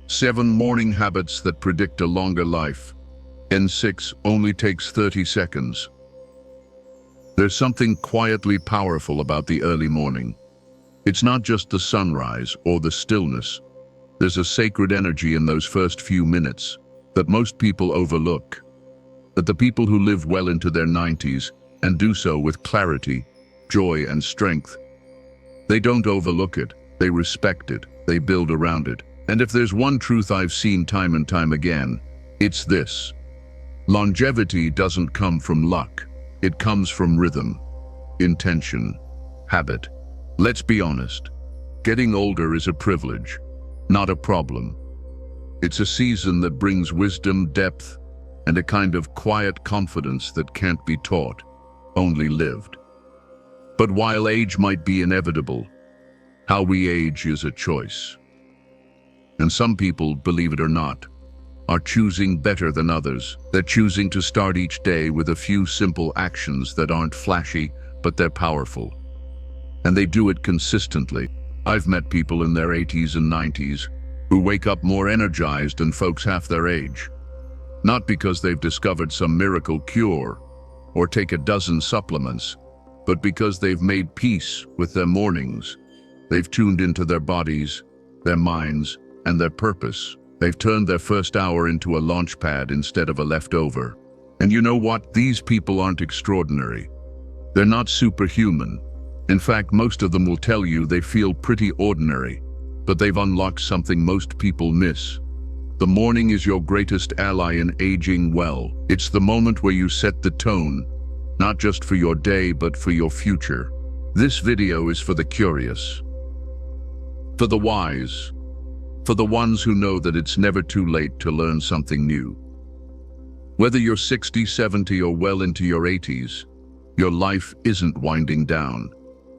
7 morning habits that predict a longer life. N6 only takes 30 seconds. There's something quietly powerful about the early morning. It's not just the sunrise or the stillness. There's a sacred energy in those first few minutes that most people overlook. That the people who live well into their 90s and do so with clarity, joy, and strength, they don't overlook it, they respect it, they build around it. And if there's one truth I've seen time and time again, it's this. Longevity doesn't come from luck. It comes from rhythm, intention, habit. Let's be honest. Getting older is a privilege, not a problem. It's a season that brings wisdom, depth, and a kind of quiet confidence that can't be taught, only lived. But while age might be inevitable, how we age is a choice. And some people, believe it or not, are choosing better than others. They're choosing to start each day with a few simple actions that aren't flashy, but they're powerful. And they do it consistently. I've met people in their 80s and 90s who wake up more energized than folks half their age. Not because they've discovered some miracle cure or take a dozen supplements, but because they've made peace with their mornings. They've tuned into their bodies, their minds, and their purpose. They've turned their first hour into a launch pad instead of a leftover. And you know what? These people aren't extraordinary. They're not superhuman. In fact, most of them will tell you they feel pretty ordinary, but they've unlocked something most people miss. The morning is your greatest ally in aging well. It's the moment where you set the tone, not just for your day, but for your future. This video is for the curious, for the wise, for the ones who know that it's never too late to learn something new. Whether you're 60, 70, or well into your 80s, your life isn't winding down.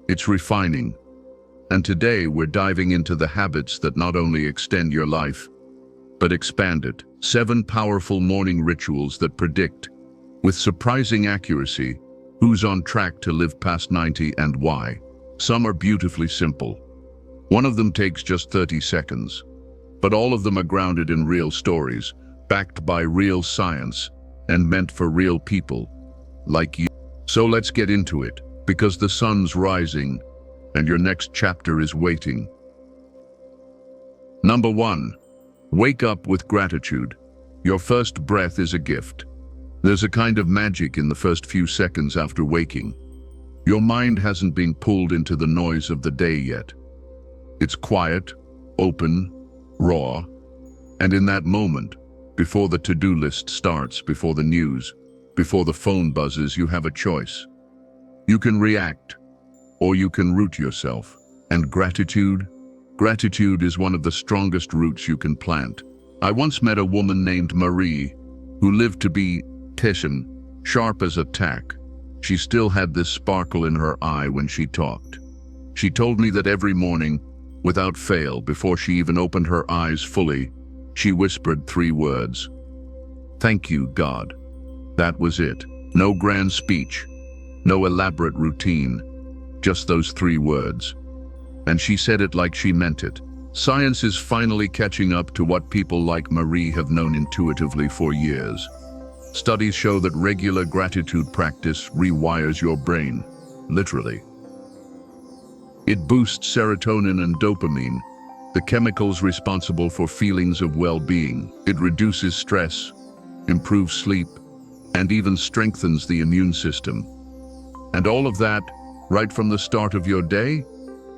It's refining. And today we're diving into the habits that not only extend your life, but expand it. 7 powerful morning rituals that predict, with surprising accuracy, who's on track to live past 90 and why. Some are beautifully simple. One of them takes just 30 seconds. But all of them are grounded in real stories, backed by real science, and meant for real people, like you. So let's get into it, because the sun's rising, and your next chapter is waiting. Number 1. Wake up with gratitude. Your first breath is a gift. There's a kind of magic in the first few seconds after waking. Your mind hasn't been pulled into the noise of the day yet. It's quiet, open, raw, and in that moment, before the to-do list starts, before the news, before the phone buzzes, you have a choice. You can react, or you can root yourself. And gratitude is one of the strongest roots you can plant. I once met a woman named Marie, who lived to be sharp as a tack. She still had this sparkle in her eye when she talked. She told me that every morning, without fail, before she even opened her eyes fully, she whispered 3 words. Thank you, God. That was it. No grand speech, no elaborate routine, just those 3 words. And she said it like she meant it. Science is finally catching up to what people like Marie have known intuitively for years. Studies show that regular gratitude practice rewires your brain, literally. It boosts serotonin and dopamine, the chemicals responsible for feelings of well-being. It reduces stress, improves sleep, and even strengthens the immune system. And all of that, right from the start of your day?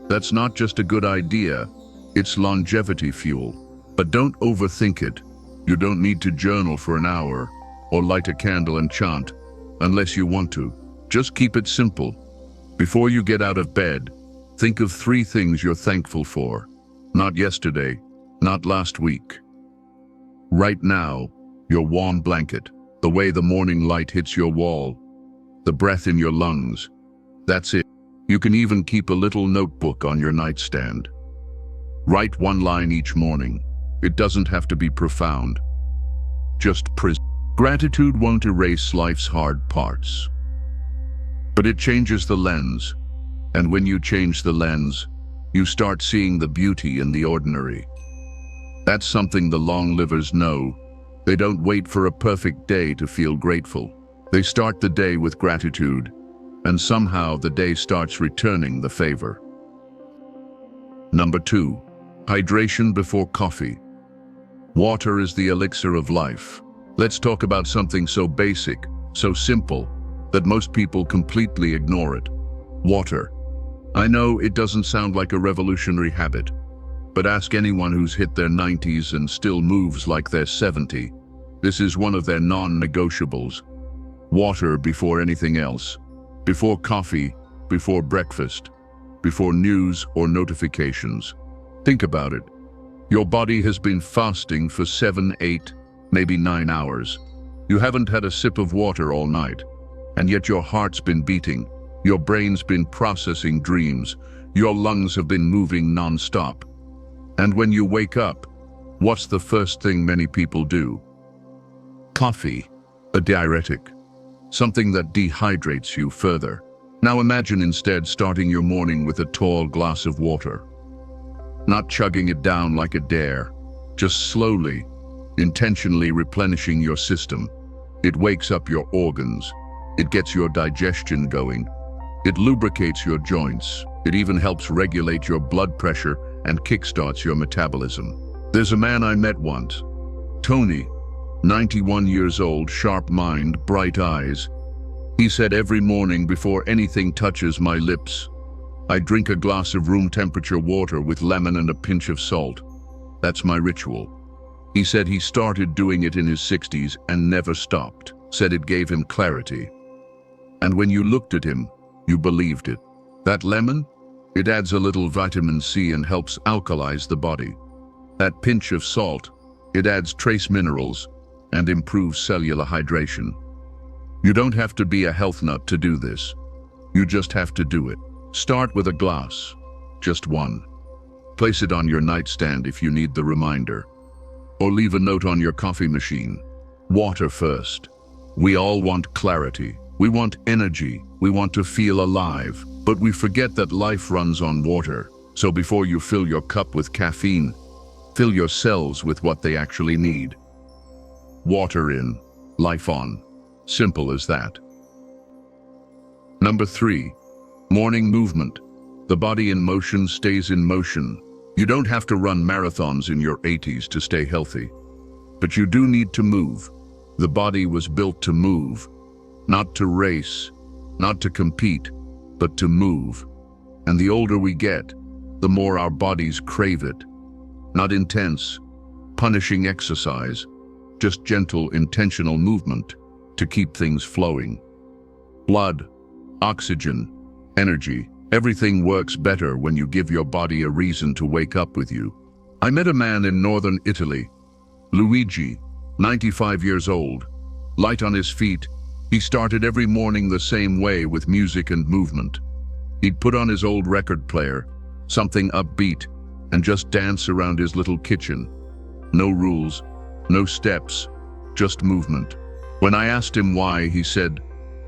That's not just a good idea, it's longevity fuel. But don't overthink it. You don't need to journal for an hour, or light a candle and chant, unless you want to. Just keep it simple. Before you get out of bed, think of 3 things you're thankful for. Not yesterday, not last week. Right now, your warm blanket, the way the morning light hits your wall, the breath in your lungs. That's it. You can even keep a little notebook on your nightstand. Write 1 line each morning. It doesn't have to be profound. Just Gratitude won't erase life's hard parts, but it changes the lens. And when you change the lens, you start seeing the beauty in the ordinary. That's something the long livers know. They don't wait for a perfect day to feel grateful. They start the day with gratitude, and somehow the day starts returning the favor. Number 2, hydration before coffee. Water is the elixir of life. Let's talk about something so basic, so simple, that most people completely ignore it. Water. I know it doesn't sound like a revolutionary habit, but ask anyone who's hit their 90s and still moves like they're 70. This is one of their non-negotiables. Water before anything else. Before coffee, before breakfast, before news or notifications. Think about it. Your body has been fasting for 7, 8, maybe 9 hours. You haven't had a sip of water all night, and yet your heart's been beating, your brain's been processing dreams, your lungs have been moving non-stop. And when you wake up, what's the first thing many people do? Coffee, a diuretic, something that dehydrates you further. Now imagine instead starting your morning with a tall glass of water. Not chugging it down like a dare, just slowly, intentionally replenishing your system. It wakes up your organs. It gets your digestion going. It lubricates your joints. It even helps regulate your blood pressure and kickstarts your metabolism. There's a man I met once, Tony, 91 years old, sharp mind, bright eyes. He said every morning before anything touches my lips, I drink a glass of room temperature water with lemon and a pinch of salt. That's my ritual. He said he started doing it in his 60s and never stopped. Said it gave him clarity. And when you looked at him, you believed it. That lemon? It adds a little vitamin C and helps alkalize the body. That pinch of salt, it adds trace minerals and improves cellular hydration. You don't have to be a health nut to do this. You just have to do it. Start with a glass, just one. Place it on your nightstand if you need the reminder. Or leave a note on your coffee machine. Water first. We all want clarity. We want energy. We want to feel alive. But we forget that life runs on water. So before you fill your cup with caffeine, fill your cells with what they actually need. Water in, life on. Simple as that. Number 3, morning movement. The body in motion stays in motion. You don't have to run marathons in your 80s to stay healthy, but you do need to move. The body was built to move, not to race, not to compete, but to move. And the older we get, the more our bodies crave it. Not intense, punishing exercise, just gentle, intentional movement to keep things flowing. Blood, oxygen, energy, everything works better when you give your body a reason to wake up with you. I met a man in northern Italy, Luigi, 95 years old. Light on his feet, he started every morning the same way with music and movement. He'd put on his old record player, something upbeat, and just dance around his little kitchen. No rules, no steps, just movement. When I asked him why, he said,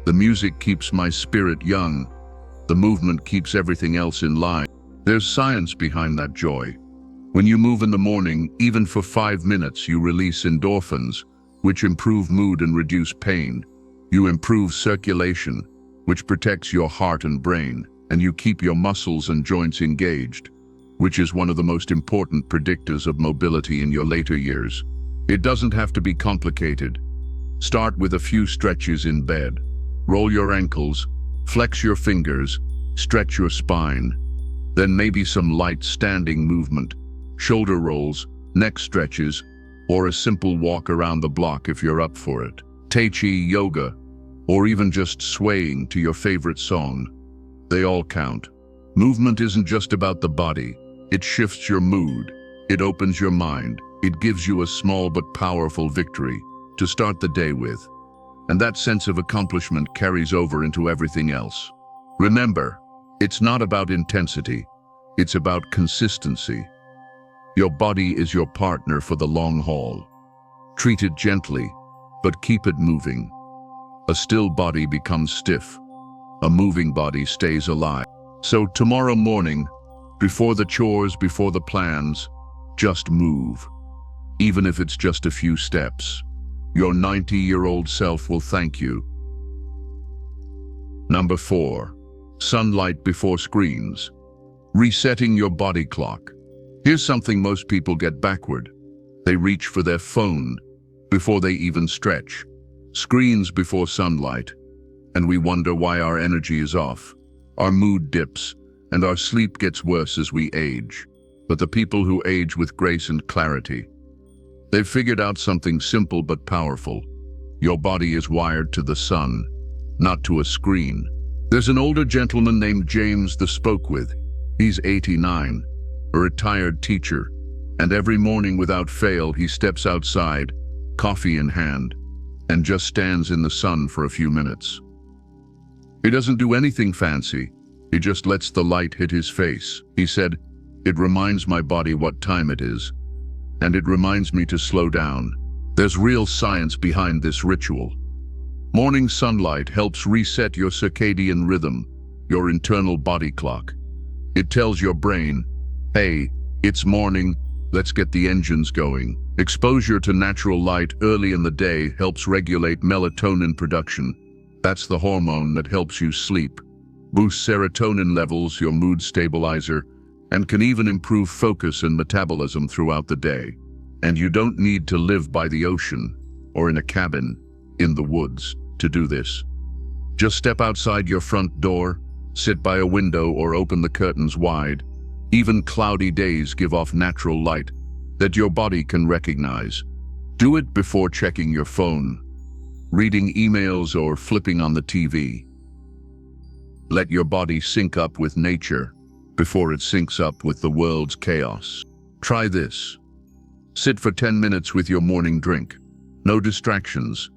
"The music keeps my spirit young. The movement keeps everything else in line." There's science behind that joy. When you move in the morning, even for 5 minutes, you release endorphins, which improve mood and reduce pain. You improve circulation, which protects your heart and brain, and you keep your muscles and joints engaged, which is one of the most important predictors of mobility in your later years. It doesn't have to be complicated. Start with a few stretches in bed. Roll your ankles, flex your fingers, stretch your spine. Then maybe some light standing movement, shoulder rolls, neck stretches, or a simple walk around the block if you're up for it. Tai Chi, yoga, or even just swaying to your favorite song. They all count. Movement isn't just about the body. It shifts your mood. It opens your mind. It gives you a small but powerful victory to start the day with. And that sense of accomplishment carries over into everything else. Remember, it's not about intensity. It's about consistency. Your body is your partner for the long haul. Treat it gently, but keep it moving. A still body becomes stiff. A moving body stays alive. So tomorrow morning, before the chores, before the plans, just move. even if it's just a few steps. Your 90-year-old self will thank you. Number 4. Sunlight before screens. Resetting your body clock. Here's something most people get backward. They reach for their phone before they even stretch. Screens before sunlight. And we wonder why our energy is off. Our mood dips, and our sleep gets worse as we age. But the people who age with grace and clarity, they've figured out something simple but powerful. Your body is wired to the sun, not to a screen. There's an older gentleman named James that spoke with. He's 89, a retired teacher, and every morning without fail he steps outside, coffee in hand, and just stands in the sun for a few minutes. He doesn't do anything fancy. He just lets the light hit his face. He said, "It reminds my body what time it is, and it reminds me to slow down." There's real science behind this ritual. Morning sunlight helps reset your circadian rhythm, your internal body clock. It tells your brain, hey, it's morning, let's get the engines going. Exposure to natural light early in the day helps regulate melatonin production. That's the hormone that helps you sleep, boosts serotonin levels, your mood stabilizer, and can even improve focus and metabolism throughout the day. And you don't need to live by the ocean or in a cabin in the woods to do this. Just step outside your front door, sit by a window or open the curtains wide. Even cloudy days give off natural light that your body can recognize. Do it before checking your phone, reading emails, or flipping on the TV. Let your body sync up with nature before it syncs up with the world's chaos. Try this. Sit for 10 minutes with your morning drink. No distractions,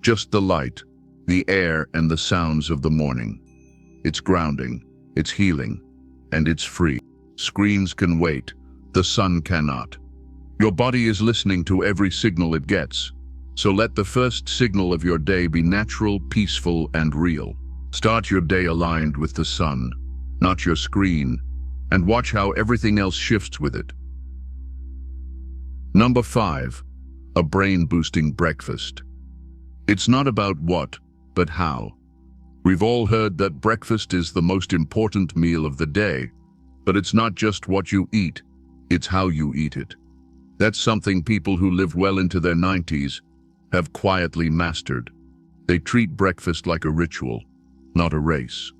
just the light, the air, and the sounds of the morning. It's grounding, it's healing, and it's free. Screens can wait, the sun cannot. Your body is listening to every signal it gets, so let the first signal of your day be natural, peaceful, and real. Start your day aligned with the sun, not your screen, and watch how everything else shifts with it. Number 5, a brain-boosting breakfast. It's not about what, but how. We've all heard that breakfast is the most important meal of the day, but it's not just what you eat, it's how you eat it. That's something people who live well into their 90s have quietly mastered. They treat breakfast like a ritual, not a race.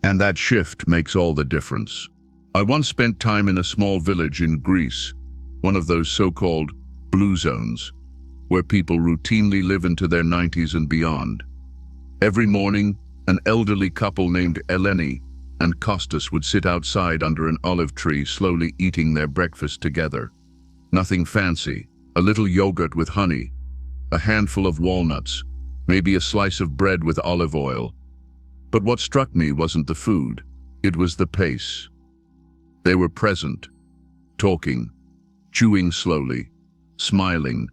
And that shift makes all the difference. I once spent time in a small village in Greece, one of those so-called blue zones, where people routinely live into their 90s and beyond. Every morning, an elderly couple named Eleni and Kostas would sit outside under an olive tree, slowly eating their breakfast together. Nothing fancy, a little yogurt with honey, a handful of walnuts, maybe a slice of bread with olive oil. But what struck me wasn't the food, it was the pace. They were present, talking, chewing slowly, smiling.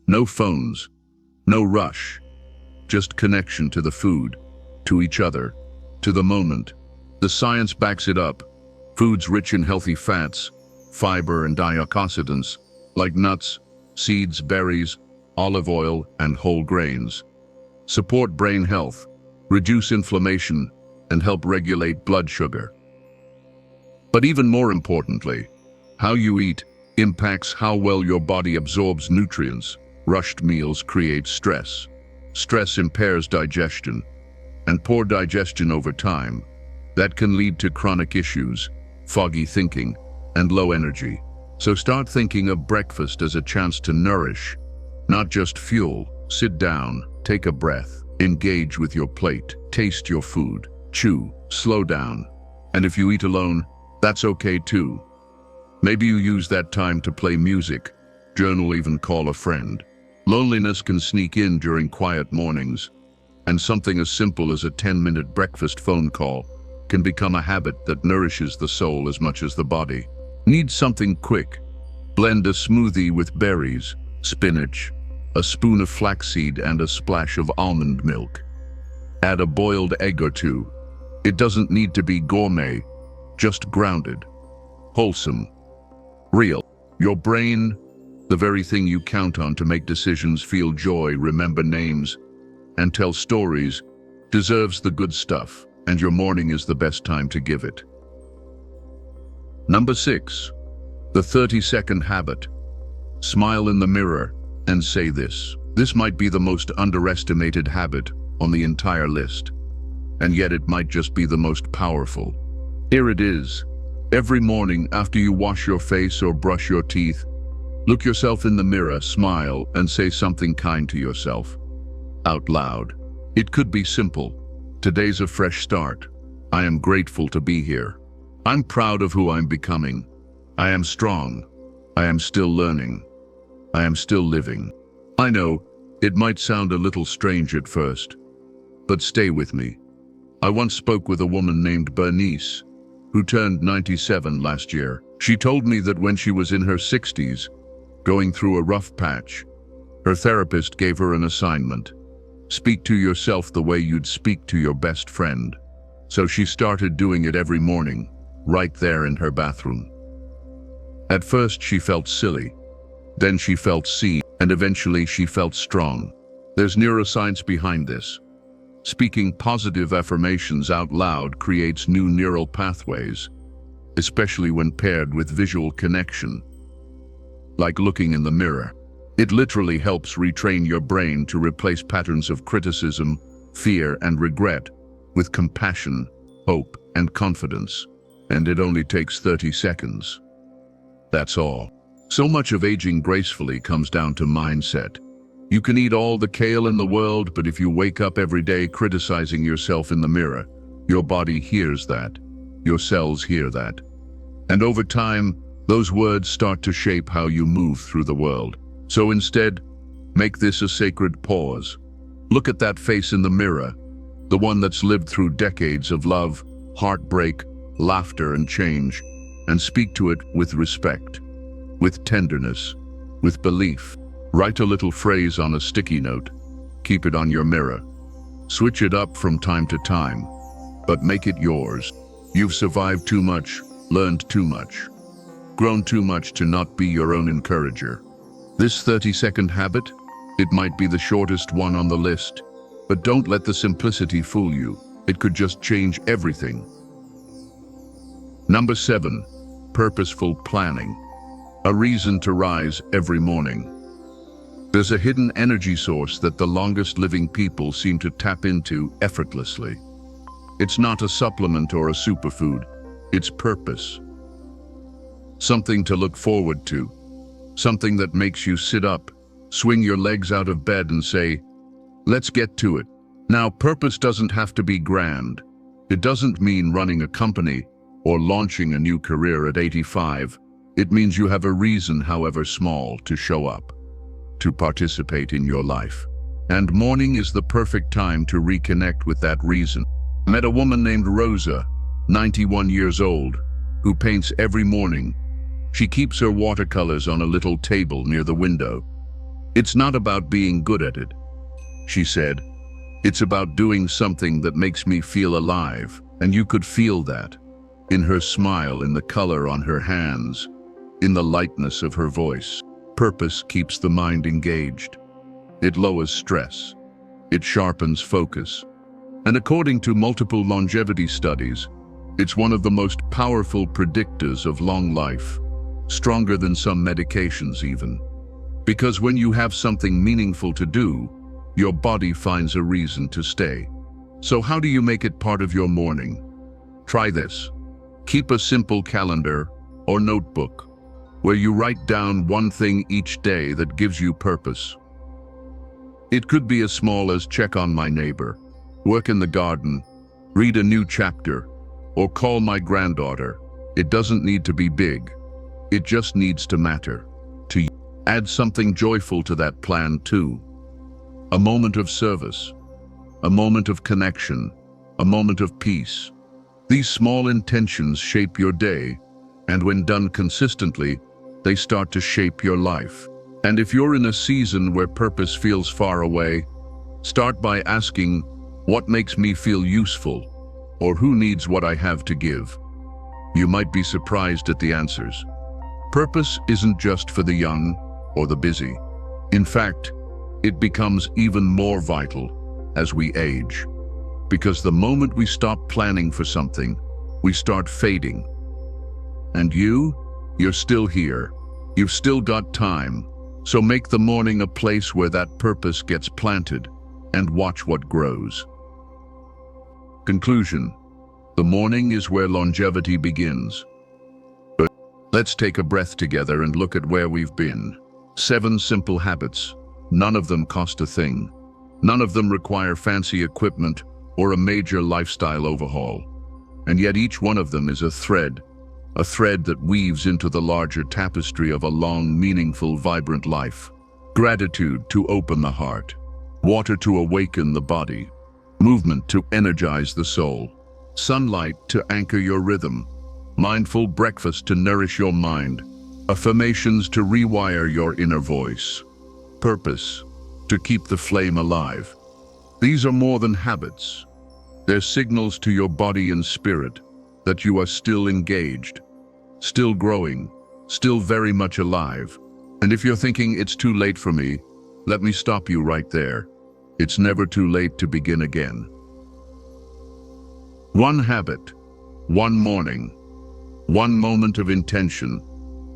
No phones, no rush, just connection to the food, to each other, to the moment. The science backs it up. Foods rich in healthy fats, fiber, and antioxidants, like nuts, seeds, berries, olive oil, and whole grains, support brain health, reduce inflammation, and help regulate blood sugar. But even more importantly, how you eat impacts how well your body absorbs nutrients. Rushed meals create stress. Stress impairs digestion, and poor digestion over time, that can lead to chronic issues, foggy thinking, and low energy. So start thinking of breakfast as a chance to nourish, not just fuel. Sit down, take a breath, engage with your plate, taste your food, chew, slow down. And if you eat alone, that's okay too. Maybe you use that time to play music, journal, even call a friend. Loneliness can sneak in during quiet mornings, and something as simple as a 10-minute breakfast phone call can become a habit that nourishes the soul as much as the body. Need something quick? Blend a smoothie with berries, spinach, a spoon of flaxseed, and a splash of almond milk. Add a boiled egg or two. It doesn't need to be gourmet, just grounded, wholesome, real. Your brain The very thing you count on to make decisions, feel joy, remember names, and tell stories, deserves the good stuff, and your morning is the best time to give it. Number 6. The 30-second habit. Smile in the mirror and say this. This might be the most underestimated habit on the entire list, and yet it might just be the most powerful. Here it is. Every morning after you wash your face or brush your teeth, look yourself in the mirror, smile, and say something kind to yourself. Out loud. It could be simple. Today's a fresh start. I am grateful to be here. I'm proud of who I'm becoming. I am strong. I am still learning. I am still living. I know, it might sound a little strange at first, but stay with me. I once spoke with a woman named Bernice, who turned 97 last year. She told me that when she was in her 60s, going through a rough patch, her therapist gave her an assignment. Speak to yourself the way you'd speak to your best friend. So she started doing it every morning, right there in her bathroom. At first she felt silly, then she felt seen, and eventually she felt strong. There's neuroscience behind this. Speaking positive affirmations out loud creates new neural pathways, especially when paired with visual connection, like looking in the mirror. It literally helps retrain your brain to replace patterns of criticism, fear, and regret with compassion, hope, and confidence. And it only takes 30 seconds. That's all. So much of aging gracefully comes down to mindset. You can eat all the kale in the world, but if you wake up every day criticizing yourself in the mirror, your body hears that. Your cells hear that. And over time, those words start to shape how you move through the world. So instead, make this a sacred pause. Look at that face in the mirror, the one that's lived through decades of love, heartbreak, laughter, and change, and speak to it with respect, with tenderness, with belief. Write a little phrase on a sticky note. Keep it on your mirror. Switch it up from time to time, but make it yours. You've survived too much, learned too much, grown too much to not be your own encourager. This 30-second habit, it might be the shortest one on the list, but don't let the simplicity fool you. It could just change everything. Number 7, purposeful planning. A reason to rise every morning. There's a hidden energy source that the longest living people seem to tap into effortlessly. It's not a supplement or a superfood. It's purpose. Something to look forward to. Something that makes you sit up, swing your legs out of bed and say, let's get to it. Now, purpose doesn't have to be grand. It doesn't mean running a company or launching a new career at 85. It means you have a reason, however small, to show up, to participate in your life. And morning is the perfect time to reconnect with that reason. I met a woman named Rosa, 91 years old, who paints every morning. She keeps her watercolors on a little table near the window. It's not about being good at it, she said. It's about doing something that makes me feel alive. And you could feel that in her smile, in the color on her hands, in the lightness of her voice. Purpose keeps the mind engaged. It lowers stress. It sharpens focus. And according to multiple longevity studies, it's one of the most powerful predictors of long life. Stronger than some medications even. Because when you have something meaningful to do, your body finds a reason to stay. So how do you make it part of your morning? Try this. Keep a simple calendar or notebook where you write down one thing each day that gives you purpose. It could be as small as check on my neighbor, work in the garden, read a new chapter, or call my granddaughter. It doesn't need to be big. It just needs to matter to you. Add something joyful to that plan too. A moment of service, a moment of connection, a moment of peace. These small intentions shape your day, and when done consistently, they start to shape your life. And if you're in a season where purpose feels far away, start by asking, what makes me feel useful? Or who needs what I have to give? You might be surprised at the answers. Purpose isn't just for the young or the busy. In fact, it becomes even more vital as we age. Because the moment we stop planning for something, we start fading. And you're still here. You've still got time. So make the morning a place where that purpose gets planted and watch what grows. Conclusion: the morning is where longevity begins. But let's take a breath together and look at where we've been. 7 simple habits. None of them cost a thing. None of them require fancy equipment or a major lifestyle overhaul. And yet each one of them is a thread that weaves into the larger tapestry of a long, meaningful, vibrant life. Gratitude to open the heart, water to awaken the body, movement to energize the soul, sunlight to anchor your rhythm, mindful breakfast to nourish your mind, affirmations to rewire your inner voice, purpose to keep the flame alive. These are more than habits. They're signals to your body and spirit that you are still engaged, still growing, still very much alive. And if you're thinking it's too late for me, let me stop you right there. It's never too late to begin again. One habit, one morning, one moment of intention.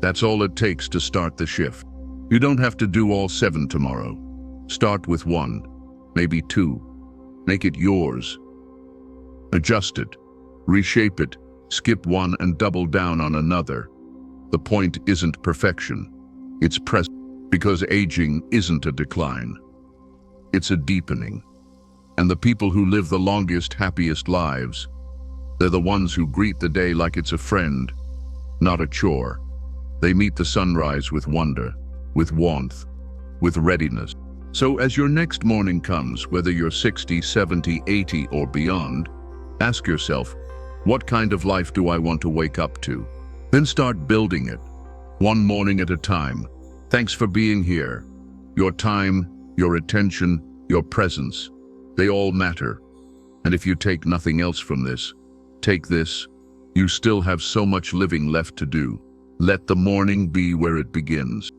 That's all it takes to start the shift. You don't have to do all 7 tomorrow. Start with 1, maybe 2. Make it yours. Adjust it, reshape it, skip one and double down on another. The point isn't perfection. It's present, because aging isn't a decline. It's a deepening. And the people who live the longest, happiest lives, they're the ones who greet the day like it's a friend, not a chore. They meet the sunrise with wonder, with warmth, with readiness. So as your next morning comes, whether you're 60, 70, 80 or beyond, ask yourself, what kind of life do I want to wake up to? Then start building it, one morning at a time. Thanks for being here. Your time, your attention, your presence, they all matter. And if you take nothing else from this, take this: you still have so much living left to do. Let the morning be where it begins.